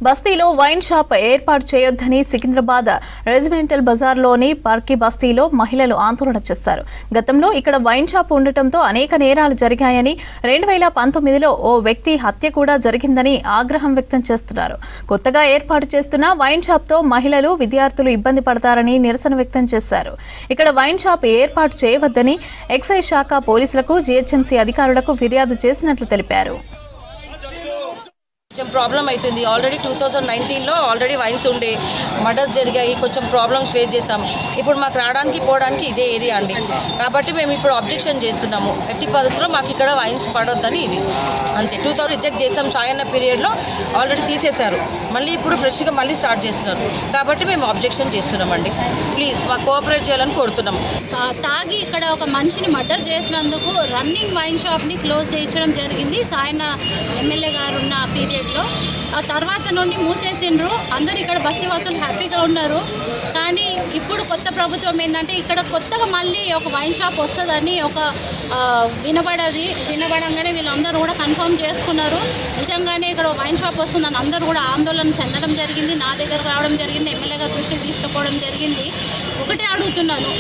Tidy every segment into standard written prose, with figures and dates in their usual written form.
బస్తీలో wine shop ఏర్పాటు చేయొద్దని సికింద్రాబాద్ రెజిమెంటల్ బజార్లోని పార్కీ బస్తీలో మహిళలు ఆందోళన చేశారు. గతంలో ఇక్కడ వైన్ షాప్ ఉండటంతో అనేక నేరాలు జరిగాయని, 2019లో ఓ వ్యక్తి హత్య కూడా జరిగిందని ఆగ్రహం వ్యక్తం చేస్తున్నారు. కొత్తగా ఏర్పాటు చేస్తున్న వైన్ షాప్తో మహిళలు, విద్యార్థులు ఇబ్బంది పడతారని నిరసన వ్యక్తం చేశారు. ఇక్కడ వైన్ షాప్ ఏర్పాటు చేయవద్దని ఎక్సైజ్ శాఖ పోలీసులకు, జీహెచ్ఎంసీ అధికారులకు ఫిర్యాదు చేసినట్లు తెలిపారు. కొంచెం ప్రాబ్లం అవుతుంది. ఆల్రెడీ 2019లో ఆల్రెడీ వైన్స్ ఉండే మర్డర్స్ జరిగాయి. కొంచెం ప్రాబ్లమ్స్ ఫేస్ చేస్తాం. ఇప్పుడు మాకు రావడానికి పోవడానికి ఇదే ఏరియా అండి. కాబట్టి మేము ఇప్పుడు అబ్జెక్షన్ చేస్తున్నాము. ఎట్టి పద్ధతిలో మాకు ఇక్కడ వైన్స్ పడొద్దని ఇది అంతే. 2000 రిజెక్ట్ చేస్తాం. సాయన్న పీరియడ్లో ఆల్రెడీ తీసేశారు. మళ్ళీ ఇప్పుడు ఫ్రెష్గా మళ్ళీ స్టార్ట్ చేస్తున్నారు. కాబట్టి మేము అబ్జెక్షన్ చేస్తున్నామండి. ప్లీజ్ మాకు కోఆపరేట్ చేయాలని కోరుతున్నాం. తాగి ఇక్కడ ఒక మనిషిని మర్డర్ చేసినందుకు రన్నింగ్ వైన్ షాప్ని క్లోజ్ చేయించడం జరిగింది. సాయన్న ఎమ్మెల్యే గారు ఉన్న పీరియడ్. ఆ తర్వాత నుండి మూసేసిండ్రు. అందరు ఇక్కడ బస్తీ వాసులు హ్యాపీగా ఉన్నారు. కానీ ఇప్పుడు కొత్త ప్రభుత్వం ఏంటంటే ఇక్కడ కొత్తగా మళ్ళీ ఒక వైన్ షాప్ వస్తుందని ఒక వినబడంగానే వీళ్ళందరూ కూడా కన్ఫర్మ్ చేసుకున్నారు. నిజంగానే ఇక్కడ వైన్ షాప్ వస్తుందని అందరూ కూడా ఆందోళన చెందడం జరిగింది. నా దగ్గరకు రావడం జరిగింది. ఎమ్మెల్యే గారి దృష్టికి తీసుకుపోవడం జరిగింది. ఒకటే అడుగుతున్నాను,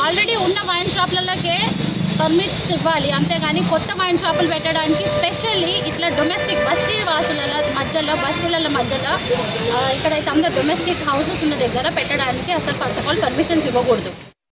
ఆల్రెడీ ఉన్న వైన్ షాప్లకే పర్మిట్స్ ఇవ్వాలి, అంతేగాని కొత్త వైన్ షాపులు పెట్టడానికి స్పెషల్లీ ఇట్లా డొమెస్టిక్ బస్తీ వాసుల మధ్యలో, బస్తీల మధ్యలో ఇక్కడైతే అందరు డొమెస్టిక్ హౌసెస్ ఉన్న దగ్గర పెట్టడానికి అసలు ఫస్ట్ ఆఫ్ ఆల్ పర్మిషన్స్ ఇవ్వకూడదు.